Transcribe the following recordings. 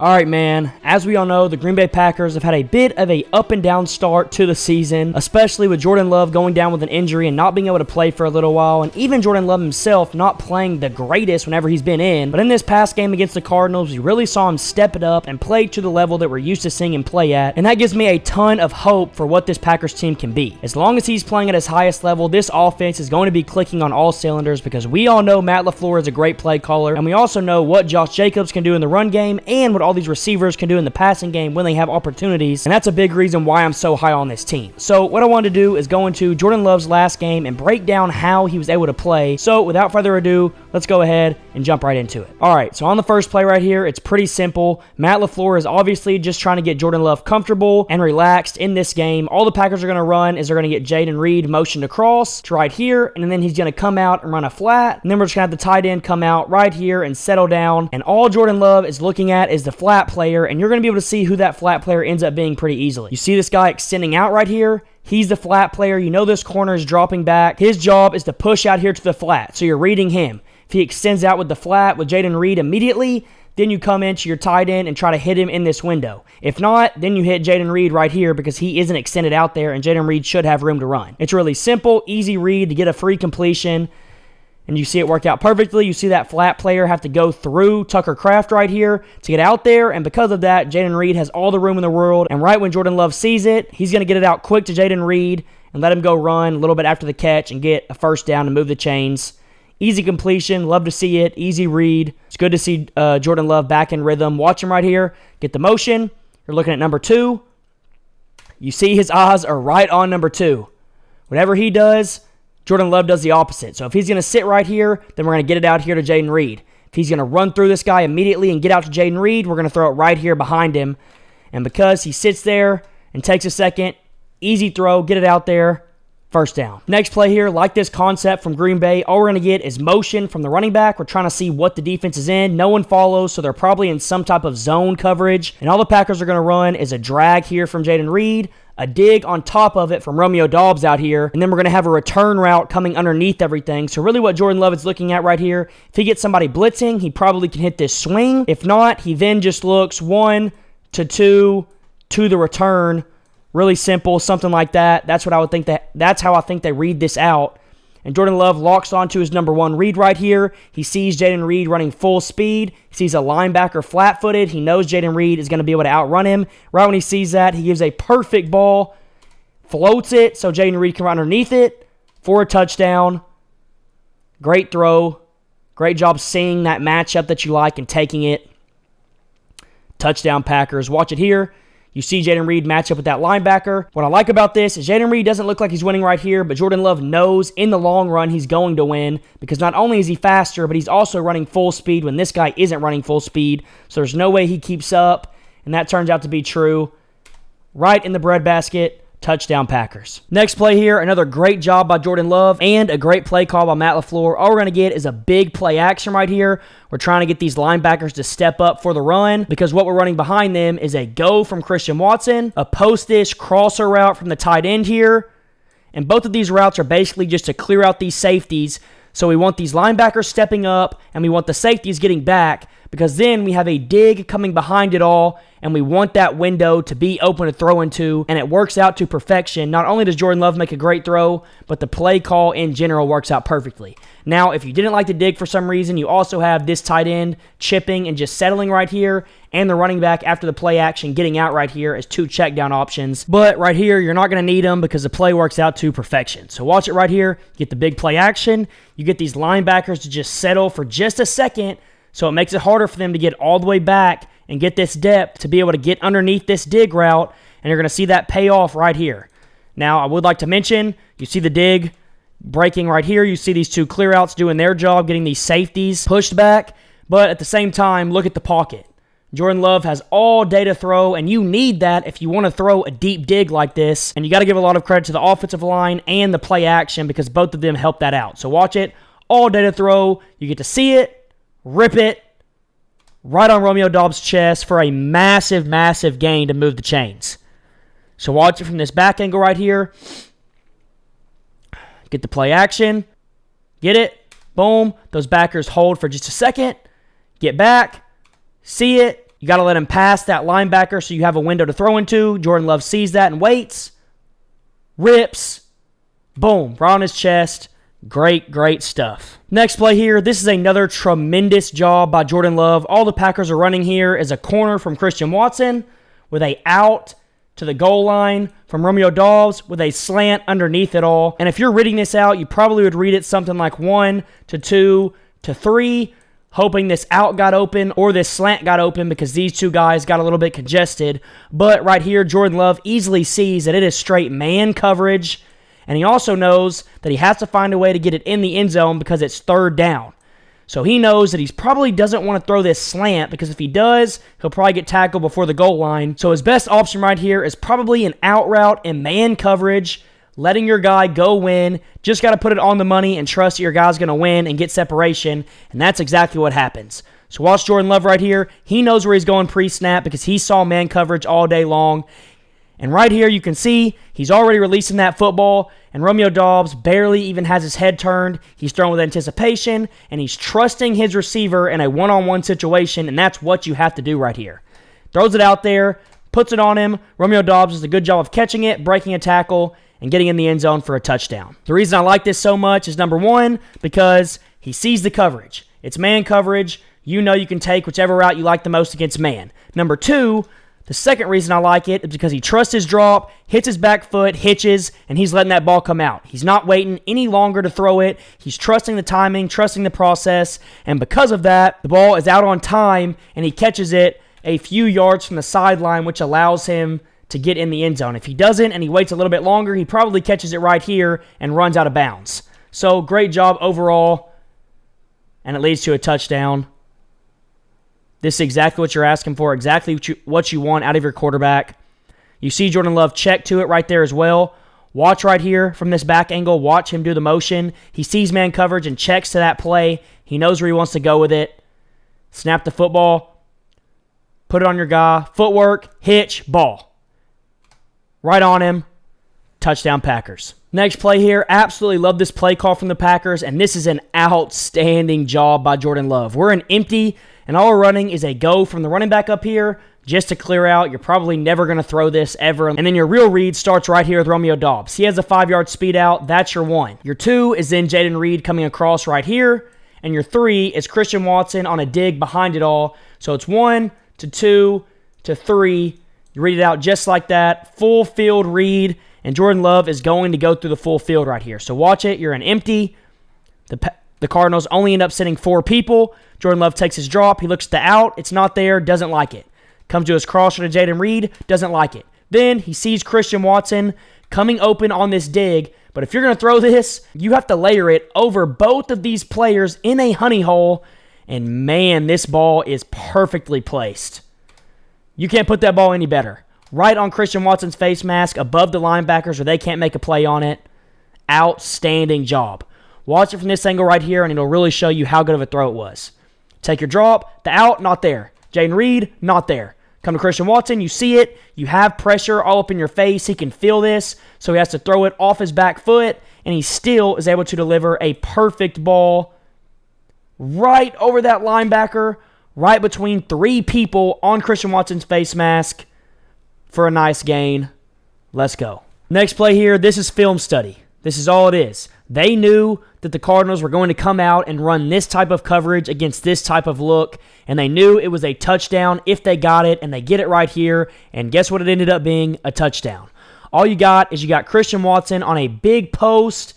All right, man, as we all know, the Green Bay Packers have had a bit of a up and down start to the season, especially with Jordan Love going down with an injury and not being able to play for a little while, and even Jordan Love himself not playing the greatest whenever he's been in. But in this past game against the Cardinals, we really saw him step it up and play to the level that we're used to seeing him play at, and that gives me a ton of hope for what this Packers team can be. As long as he's playing at his highest level, this offense is going to be clicking on all cylinders because we all know Matt LaFleur is a great play caller, and we also know what Josh Jacobs can do in the run game and what all these receivers can do in the passing game when they have opportunities, and that's a big reason why I'm so high on this team. So what I wanted to do is go into Jordan Love's last game and break down how he was able to play. So without further ado, let's go ahead and jump right into it. All right, so on the first play right here, it's pretty simple. Matt LaFleur is obviously just trying to get Jordan Love comfortable and relaxed in this game. All the Packers are going to run is they're going to get Jaden Reed motioned across to right here, and then he's going to come out and run a flat, and then we're just going to have the tight end come out right here and settle down, and all Jordan Love is looking at is the flat player, and you're going to be able to see who that flat player ends up being pretty easily. You see this guy extending out right here? He's the flat player. You know this corner is dropping back. His job is to push out here to the flat, so you're reading him. If he extends out with the flat with Jaden Reed immediately, then you come into your tight end and try to hit him in this window. If not, then you hit Jaden Reed right here because he isn't extended out there, and Jaden Reed should have room to run. It's really simple, easy read to get a free completion. And you see it work out perfectly. You see that flat player have to go through Tucker Kraft right here to get out there. And because of that, Jaden Reed has all the room in the world. And right when Jordan Love sees it, he's going to get it out quick to Jaden Reed and let him go run a little bit after the catch and get a first down and move the chains. Easy completion. Love to see it. Easy read. It's good to see Jordan Love back in rhythm. Watch him right here. Get the motion. You're looking at number 2. You see his eyes are right on number 2. Whatever he does, Jordan Love does the opposite. So if he's going to sit right here, then we're going to get it out here to Jaden Reed. If he's going to run through this guy immediately and get out to Jaden Reed, we're going to throw it right here behind him. And because he sits there and takes a second, easy throw, get it out there, first down. Next play here, like this concept from Green Bay, all we're going to get is motion from the running back. We're trying to see what the defense is in. No one follows, so they're probably in some type of zone coverage. And all the Packers are going to run is a drag here from Jaden Reed, a dig on top of it from Romeo Doubs out here, and then we're going to have a return route coming underneath everything. So really what Jordan Love is looking at right here, if he gets somebody blitzing, he probably can hit this swing. If not, he then just looks 1 to 2 to the return. Really simple, something like that. That's how I think they read this out. And Jordan Love locks onto his number 1 read right here. He sees Jaden Reed running full speed. He sees a linebacker flat-footed. He knows Jaden Reed is going to be able to outrun him. Right when he sees that, he gives a perfect ball, floats it so Jaden Reed can run underneath it for a touchdown. Great throw. Great job seeing that matchup that you like and taking it. Touchdown Packers. Watch it here. You see Jaden Reed match up with that linebacker. What I like about this is Jaden Reed doesn't look like he's winning right here, but Jordan Love knows in the long run he's going to win because not only is he faster, but he's also running full speed when this guy isn't running full speed. So there's no way he keeps up, and that turns out to be true. Right in the breadbasket. Touchdown Packers. Next play here, another great job by Jordan Love and a great play call by Matt LaFleur. All we're going to get is a big play action right here. We're trying to get these linebackers to step up for the run because what we're running behind them is a go from Christian Watson, a post-ish crosser route from the tight end here, and both of these routes are basically just to clear out these safeties. So we want these linebackers stepping up and we want the safeties getting back because then we have a dig coming behind it all and we want that window to be open to throw into, and it works out to perfection. Not only does Jordan Love make a great throw, but the play call in general works out perfectly. Now, if you didn't like the dig for some reason, you also have this tight end chipping and just settling right here, and the running back after the play action getting out right here as 2 check down options. But right here, you're not going to need them because the play works out to perfection. So watch it right here. You get the big play action. You get these linebackers to just settle for just a second, so it makes it harder for them to get all the way back and get this depth to be able to get underneath this dig route, and you're going to see that pay off right here. Now, I would like to mention, you see the dig breaking right here. You see these 2 clear outs doing their job, getting these safeties pushed back, but at the same time, look at the pocket. Jordan Love has all day to throw, and you need that if you want to throw a deep dig like this, and you got to give a lot of credit to the offensive line and the play action because both of them help that out. So watch it. All day to throw. You get to see it, rip it, right on Romeo Doubs' chest for a massive, massive gain to move the chains. So watch it from this back angle right here. Get the play action. Get it. Boom. Those backers hold for just a second. Get back. See it. You got to let him pass that linebacker so you have a window to throw into. Jordan Love sees that and waits. Rips. Boom. Right on his chest. Great, great stuff. Next play here. This is another tremendous job by Jordan Love. All the Packers are running here is a corner from Christian Watson with a out to the goal line from Romeo Doubs with a slant underneath it all. And if you're reading this out, you probably would read it something like 1 to 2 to 3, hoping this out got open or this slant got open because these two guys got a little bit congested. But right here, Jordan Love easily sees that it is straight man coverage. And he also knows that he has to find a way to get it in the end zone because it's third down. So he knows that he probably doesn't want to throw this slant because if he does, he'll probably get tackled before the goal line. So his best option right here is probably an out route and man coverage, letting your guy go win. Just got to put it on the money and trust that your guy's going to win and get separation, and that's exactly what happens. So watch Jordan Love right here. He knows where he's going pre-snap because he saw man coverage all day long. And right here you can see he's already releasing that football, and Romeo Doubs barely even has his head turned. He's throwing with anticipation, and he's trusting his receiver in a one-on-one situation, and that's what you have to do right here. Throws it out there, puts it on him. Romeo Doubs does a good job of catching it, breaking a tackle, and getting in the end zone for a touchdown. The reason I like this so much is, number one, because he sees the coverage. It's man coverage. You know you can take whichever route you like the most against man. Number two, the second reason I like it is because he trusts his drop, hits his back foot, hitches, and he's letting that ball come out. He's not waiting any longer to throw it. He's trusting the timing, trusting the process, and because of that, the ball is out on time, and he catches it a few yards from the sideline, which allows him to get in the end zone. If he doesn't and he waits a little bit longer, he probably catches it right here and runs out of bounds. So great job overall, and it leads to a touchdown. This is exactly what you're asking for, exactly what you want out of your quarterback. You see Jordan Love check to it right there as well. Watch right here from this back angle. Watch him do the motion. He sees man coverage and checks to that play. He knows where he wants to go with it. Snap the football. Put it on your guy. Footwork, hitch, ball. Right on him. Touchdown Packers. Next play here. Absolutely love this play call from the Packers, and this is an outstanding job by Jordan Love. We're in empty, and all we're running is a go from the running back up here just to clear out. You're probably never going to throw this ever. And then your real read starts right here with Romeo Doubs. He has a 5-yard speed out. That's your one. Your two is then Jaden Reed coming across right here. And your three is Christian Watson on a dig behind it all. So it's 1 to 2 to 3. You read it out just like that. Full field read. And Jordan Love is going to go through the full field right here. So watch it. You're in empty. The Cardinals only end up sending 4 people. Jordan Love takes his drop. He looks at the out. It's not there. Doesn't like it. Comes to his crosser to Jaden Reed. Doesn't like it. Then he sees Christian Watson coming open on this dig. But if you're going to throw this, you have to layer it over both of these players in a honey hole. And man, this ball is perfectly placed. You can't put that ball any better. Right on Christian Watson's face mask, above the linebackers where they can't make a play on it. Outstanding job. Watch it from this angle right here, and it'll really show you how good of a throw it was. Take your drop. The out, not there. Jaden Reed, not there. Come to Christian Watson. You see it. You have pressure all up in your face. He can feel this, so he has to throw it off his back foot, and he still is able to deliver a perfect ball right over that linebacker, right between 3 people on Christian Watson's face mask for a nice gain. Let's go. Next play here, this is film study. This is all it is. They knew that the Cardinals were going to come out and run this type of coverage against this type of look, and they knew it was a touchdown if they got it, and they get it right here, and guess what it ended up being? A touchdown. All you got is you got Christian Watson on a big post,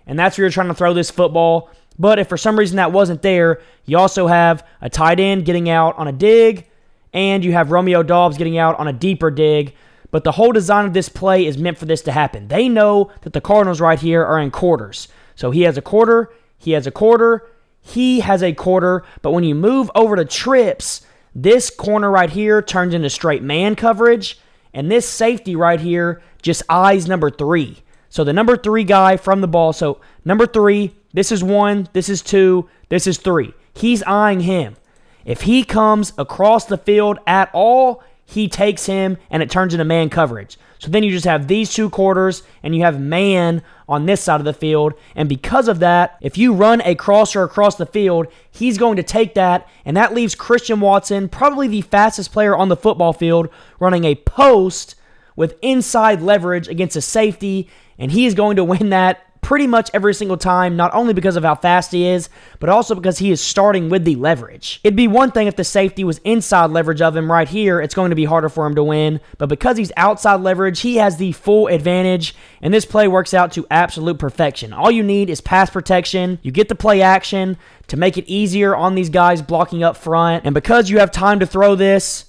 and that's where you're trying to throw this football. But if for some reason that wasn't there, you also have a tight end getting out on a dig, and you have Romeo Doubs getting out on a deeper dig. But the whole design of this play is meant for this to happen. They know that the Cardinals right here are in quarters. So he has a quarter, he has a quarter, he has a quarter. But when you move over to trips, this corner right here turns into straight man coverage. And this safety right here just eyes number 3. So the number 3 guy from the ball. So number 3, this is 1, this is 2, this is 3. He's eyeing him. If he comes across the field at all, he takes him, and it turns into man coverage. So then you just have these two quarters, and you have man on this side of the field. And because of that, if you run a crosser across the field, he's going to take that, and that leaves Christian Watson, probably the fastest player on the football field, running a post with inside leverage against a safety, and he is going to win that pretty much every single time, not only because of how fast he is, but also because he is starting with the leverage. It'd be one thing if the safety was inside leverage of him right here. It's going to be harder for him to win, but because he's outside leverage, he has the full advantage, and this play works out to absolute perfection. All you need is pass protection. You get the play action to make it easier on these guys blocking up front, and because you have time to throw this,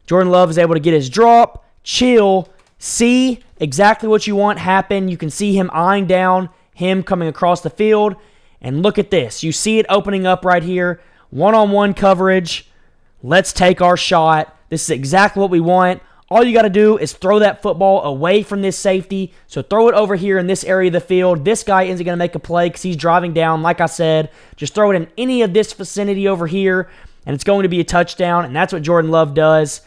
Jordan Love is able to get his drop, chill, see exactly what you want happen. You can see him eyeing down him coming across the field. And look at this. You see it opening up right here. One-on-one coverage. Let's take our shot. This is exactly what we want. All you got to do is throw that football away from this safety. So throw it over here in this area of the field. This guy isn't going to make a play because he's driving down. Like I said, just throw it in any of this vicinity over here, and it's going to be a touchdown. And that's what Jordan Love does.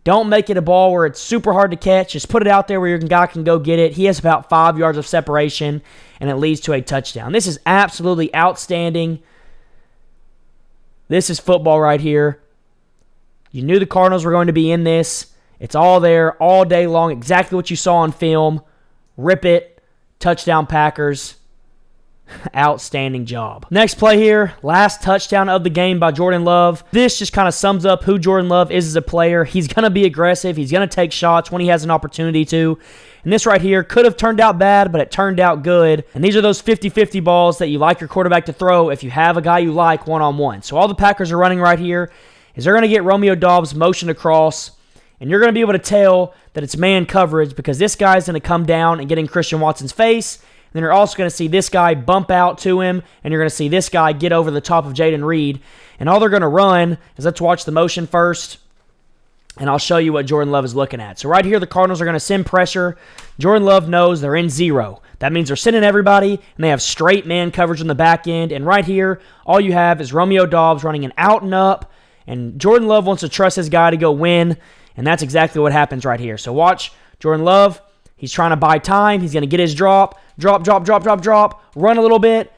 Don't make it a ball where it's super hard to catch. Just put it out there where your guy can go get it. He has about 5 yards of separation, and it leads to a touchdown. This is absolutely outstanding. This is football right here. You knew the Cardinals were going to be in this. It's all there all day long, exactly what you saw on film. Rip it. Touchdown Packers. Outstanding job. Next play here, last touchdown of the game by Jordan Love. This just kind of sums up who Jordan Love is as a player. He's going to be aggressive. He's going to take shots when he has an opportunity to. And this right here could have turned out bad, but it turned out good. And these are those 50-50 balls that you like your quarterback to throw if you have a guy you like one-on-one. So all the Packers are running right here is they're going to get Romeo Doubs motioned across, and you're going to be able to tell that it's man coverage because this guy's going to come down and get in Christian Watson's face. Then you're also going to see this guy bump out to him, and you're going to see this guy get over the top of Jaden Reed. And all they're going to run is, let's watch the motion first, and I'll show you what Jordan Love is looking at. So right here, the Cardinals are going to send pressure. Jordan Love knows they're in zero. That means they're sending everybody, and they have straight man coverage on the back end. And right here, all you have is Romeo Doubs running an out and up, and Jordan Love wants to trust his guy to go win, and that's exactly what happens right here. So watch Jordan Love. He's trying to buy time. He's going to get his drop, run a little bit,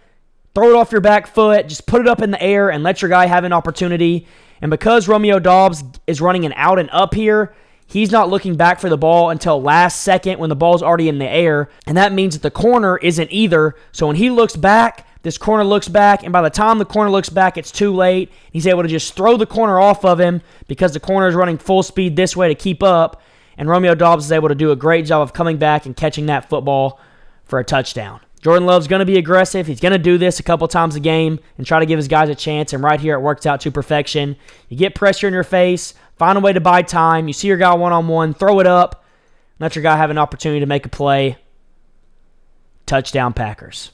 throw it off your back foot, just put it up in the air and let your guy have an opportunity. And because Romeo Doubs is running an out and up here, he's not looking back for the ball until last second when the ball's already in the air. And that means that the corner isn't either. So when he looks back, this corner looks back, and by the time the corner looks back, it's too late. He's able to just throw the corner off of him because the corner is running full speed this way to keep up. And Romeo Doubs is able to do a great job of coming back and catching that football for a touchdown. Jordan Love's going to be aggressive. He's going to do this a couple times a game and try to give his guys a chance, and right here it works out to perfection. You get pressure in your face, find a way to buy time. You see your guy one-on-one, throw it up, let your guy have an opportunity to make a play. Touchdown Packers.